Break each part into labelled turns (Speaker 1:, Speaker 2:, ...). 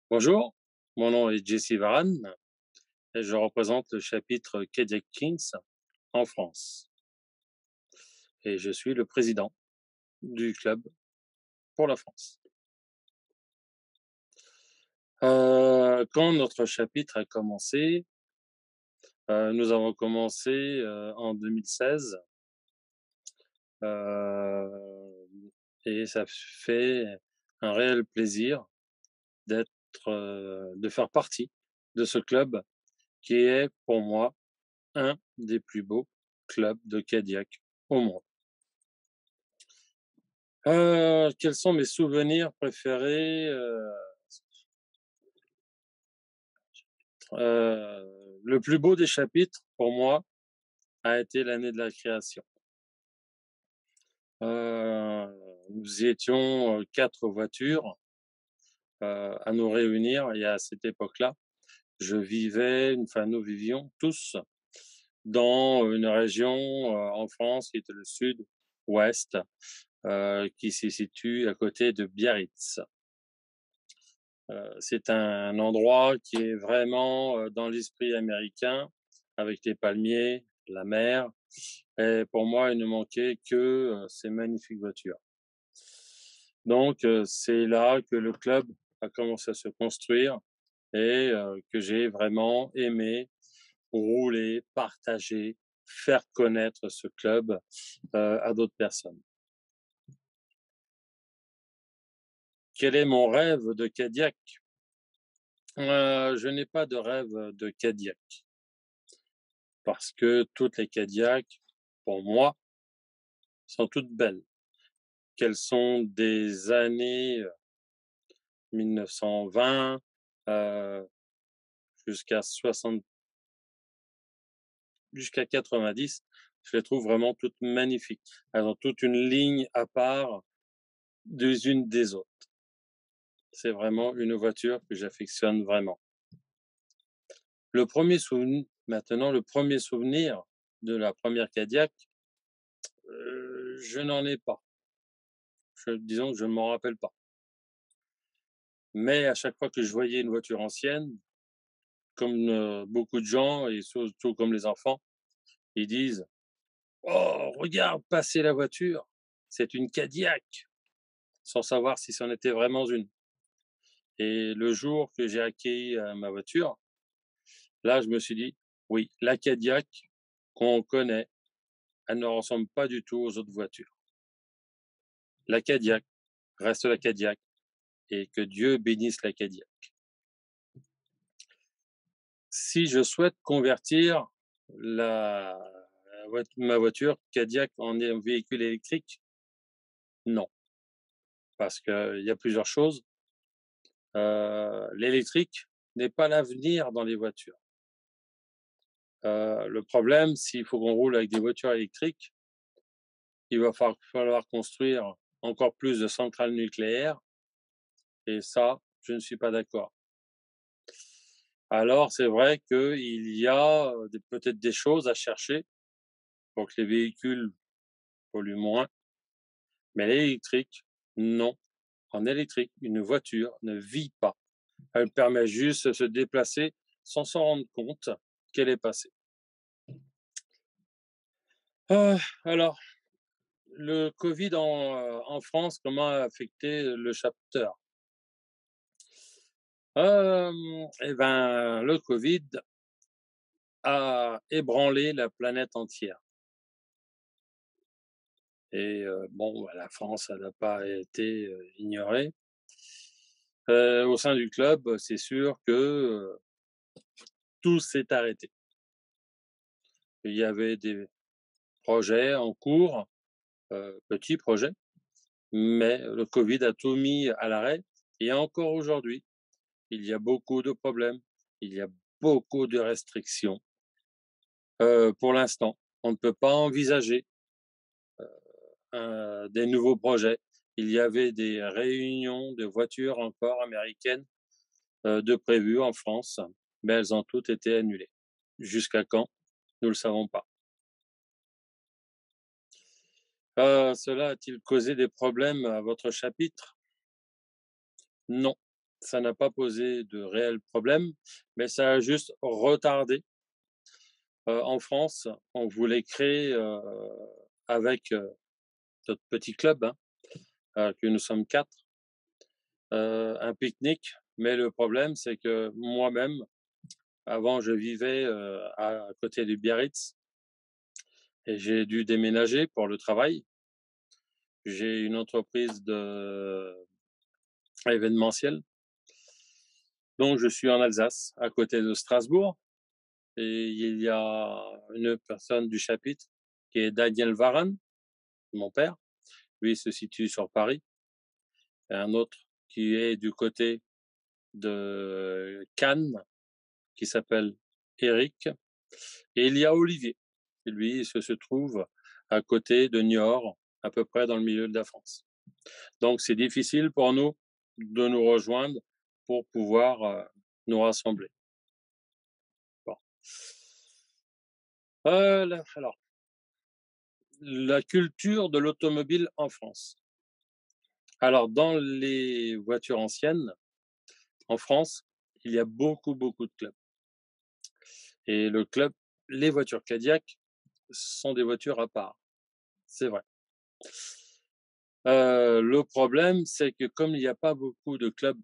Speaker 1: Bonjour, mon nom est Jesse Varan et je représente le chapitre Kediak Kings en France et je suis le président du club pour la France. Quand notre chapitre a commencé, nous avons commencé en 2016 et ça fait un réel plaisir d'être, de faire partie de ce club qui est pour moi un des plus beaux clubs de Kediak au monde. Quels sont mes souvenirs préférés? Le plus beau des chapitres pour moi a été l'année de la création. Nous étions, 4 voitures, à nous réunir et à cette époque-là, nous vivions tous dans une région, en France qui était le sud-ouest, qui se situe à côté de Biarritz. C'est un endroit qui est vraiment, dans l'esprit américain, avec les palmiers, la mer et pour moi, il ne manquait que, ces magnifiques voitures. Donc c'est là que le club a commencé à se construire et que j'ai vraiment aimé rouler, partager, faire connaître ce club, à d'autres personnes. Quel est mon rêve de Cadillac? Je n'ai pas de rêve de Cadillac. Parce que toutes les Cadillac, pour moi, sont toutes belles. Qu'elles sont des années 1920 jusqu'à 60, jusqu'à 90, je les trouve vraiment toutes magnifiques. Elles ont toute une ligne à part des unes des autres. C'est vraiment une voiture que j'affectionne vraiment. Le premier souvenir de la première Cadillac, je n'en ai pas. Disons que je ne m'en rappelle pas. Mais à chaque fois que je voyais une voiture ancienne, comme beaucoup de gens et surtout comme les enfants, ils disent: «Oh, regarde passer la voiture, c'est une Cadillac», sans savoir si c'en était vraiment une. Et le jour que j'ai acquis ma voiture, là, je me suis dit: «Oui, la Cadillac qu'on connaît, elle ne ressemble pas du tout aux autres voitures. La Cadillac reste la Cadillac et que Dieu bénisse la Cadillac». Si je souhaite convertir la ma voiture Cadillac en un véhicule électrique, non, parce qu'il y a plusieurs choses. L'électrique n'est pas l'avenir dans les voitures. Le problème, s'il faut qu'on roule avec des voitures électriques, il va falloir construire encore plus de centrales nucléaires et ça, je ne suis pas d'accord. Alors c'est vrai qu'il y a, peut-être des choses à chercher pour que les véhicules polluent moins, mais l'électrique, non. En électrique, une voiture ne vit pas. Elle permet juste de se déplacer sans s'en rendre compte qu'elle est passée. Alors, le covid en France, comment a affecté le chapter? Et ben, le covid a ébranlé la planète entière et bon, bah, la France, elle n'a pas été, ignorée. Au sein du club, c'est sûr que, tout s'est arrêté. Il y avait des projets en cours, petits projets, mais le covid a tout mis à l'arrêt et encore aujourd'hui, il y a beaucoup de problèmes, il y a beaucoup de restrictions. Pour l'instant, on ne peut pas envisager, des nouveaux projets. Il y avait des réunions de voitures encore américaines, de prévues en France, mais elles ont toutes été annulées. Jusqu'à quand? Nous le savons pas. Cela a-t-il causé des problèmes à votre chapitre? Non, Ça n'a pas posé de réels problèmes, mais ça a juste retardé. En France, on voulait créer, avec, notre petit club, hein, que nous sommes 4, un pique-nique, mais le problème, c'est que moi-même, avant, je vivais, à côté du Biarritz et j'ai dû déménager pour le travail. J'ai une entreprise de événementiel, donc je suis en Alsace, à côté de Strasbourg, et il y a une personne du chapitre qui est Daniel Varane, mon père. Lui, il se situe sur Paris, et un autre qui est du côté de Cannes, qui s'appelle Eric, et il y a Olivier, qui lui se trouve à côté de Niort, à peu près dans le milieu de la France. Donc c'est difficile pour nous de nous rejoindre pour pouvoir, nous rassembler. Bon. Alors, la culture de l'automobile en France. Alors dans les voitures anciennes, en France, il y a beaucoup, beaucoup de clubs, et les voitures Cadillac sont des voitures à part, c'est vrai. Le problème, c'est que comme il y a pas beaucoup de clubs,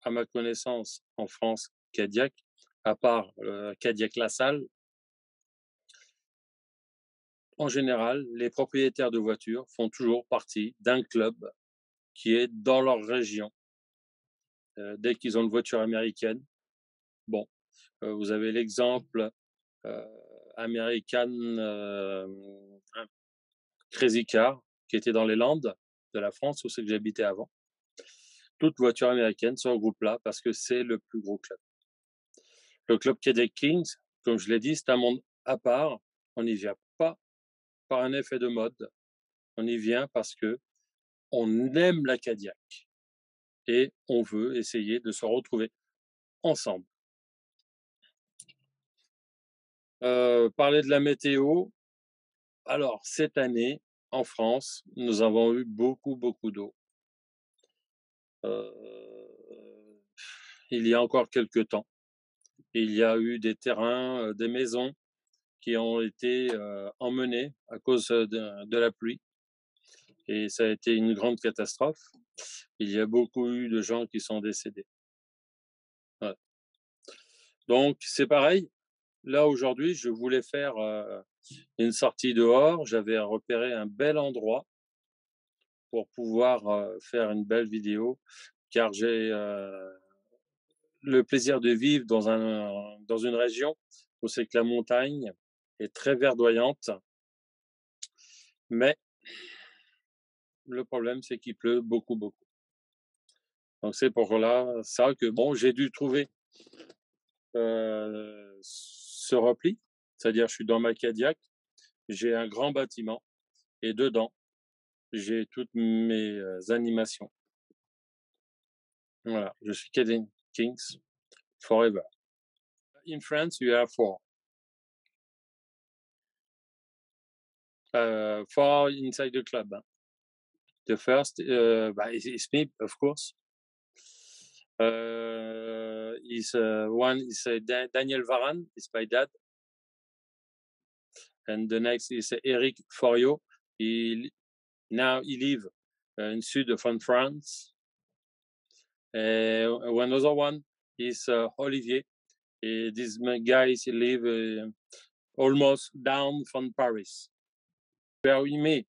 Speaker 1: à ma connaissance, en France, Cadillac, à part, Cadillac La Salle, en général, les propriétaires de voitures font toujours partie d'un club qui est dans leur région. Dès qu'ils ont une voiture américaine, bon, vous avez l'exemple, heu, American, Crazy Car, qui était dans les Landes de la France, où c'est que j'habitais avant. Toute voiture américaine se regroupe là parce que c'est le plus gros club. Le club Cadillac Kings, comme je l'ai dit, c'est un monde à part. On n'y vient pas par un effet de mode, on y vient parce que on aime la Cadillac et on veut essayer de se retrouver ensemble. Parler de la météo, alors cette année, en France, nous avons eu beaucoup, beaucoup d'eau. Heu, il y a encore quelque temps, il y a eu des terrains, des maisons qui ont été, emmenés à cause, de la pluie, et ça a été une grande catastrophe. Il y a beaucoup eu de gens qui sont décédés. Ouais. Donc c'est pareil, là aujourd'hui, je voulais faire, une sortie dehors. J'avais repéré un bel endroit pour pouvoir, faire une belle vidéo, car j'ai, le plaisir de vivre dans une région où c'est que la montagne est très verdoyante, mais le problème, c'est qu'il pleut beaucoup, beaucoup. Donc c'est pour là ça que bon, j'ai dû trouver, ce repli, c'est-à-dire je suis dans ma Cadillac, j'ai un grand bâtiment et dedans, j'ai toutes mes, animations. Voilà, je suis Cadillac Kings forever. In France, you have 4. 4 inside the club, hein. The first, is me, of course. Is one is Daniel Varane, is my dad, and the next is Eric Forio. Now he live in sud of France. One other one is Olivier. These guys live almost down from Paris. Where we meet.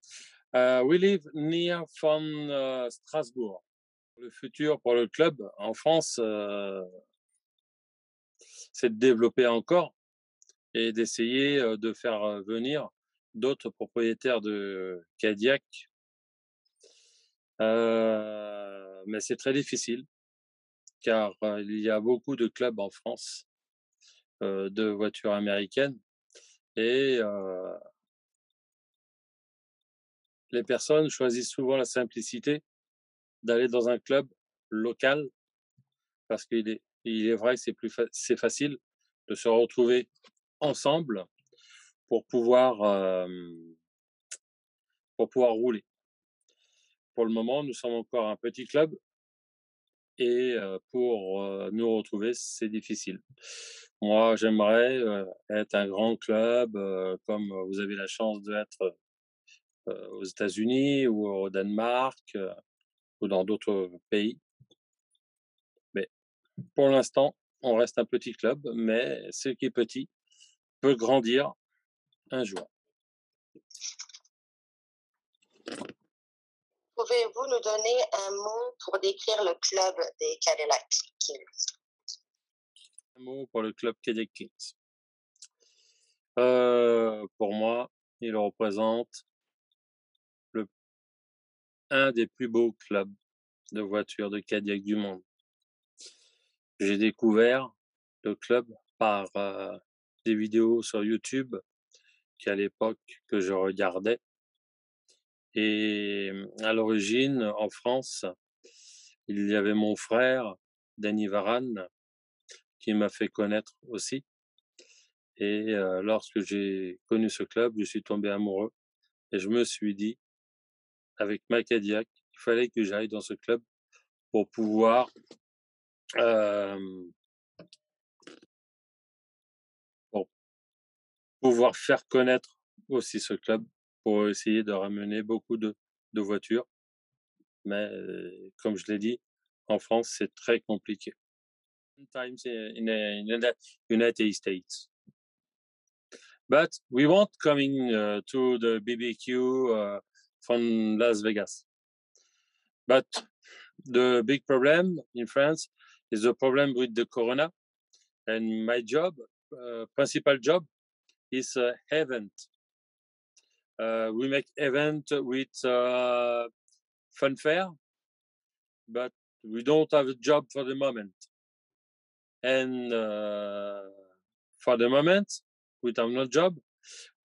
Speaker 1: We live near from Strasbourg. Le futur pour le club en France, c'est de développer encore et d'essayer, de faire, venir d'autres propriétaires de Cadillac. Mais c'est très difficile car, il y a beaucoup de clubs en France, de voitures américaines, et les personnes choisissent souvent la simplicité d'aller dans un club local parce qu'il est vrai que c'est facile de se retrouver ensemble pour pouvoir, pour pouvoir rouler. Pour le moment, nous sommes encore un petit club et pour nous retrouver, c'est difficile. Moi, j'aimerais être un grand club comme vous avez la chance d'être aux États-Unis ou au Danemark ou dans d'autres pays. Mais pour l'instant, on reste un petit club, mais ce qui est petit peut grandir un jour.
Speaker 2: Pouvez-vous nous donner un mot pour décrire le club des Cadillac Kings?
Speaker 1: Un mot pour le club Cadillac Kings. Pour moi, il représente un des plus beaux clubs de voitures de Cadillac du monde. J'ai découvert le club par des vidéos sur YouTube qu'à l'époque que je regardais. Et à l'origine, en France, il y avait mon frère, Danny Varane, qui m'a fait connaître aussi. Et lorsque j'ai connu ce club, je suis tombé amoureux et je me suis dit, avec ma Cadillac, il fallait que j'aille dans ce club pour pouvoir pour pouvoir faire connaître aussi ce club, pour essayer de ramener beaucoup de voitures. Mais comme je l'ai dit, en France, c'est très compliqué. Sometimes in the United States. But we won't coming to the BBQ from Las Vegas. But the big problem in France is the problem with the corona. And my job, principal job, is event. We make event with funfair, but we don't have a job for the moment. And for the moment, we have no job.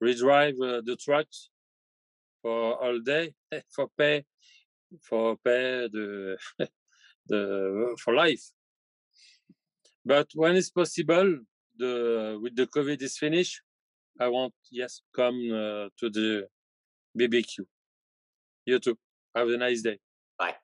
Speaker 1: We drive the trucks for all day for pay the for life. But when it's possible, with the COVID is finished, I want come to the BBQ. You too. Have a nice day.
Speaker 2: Bye.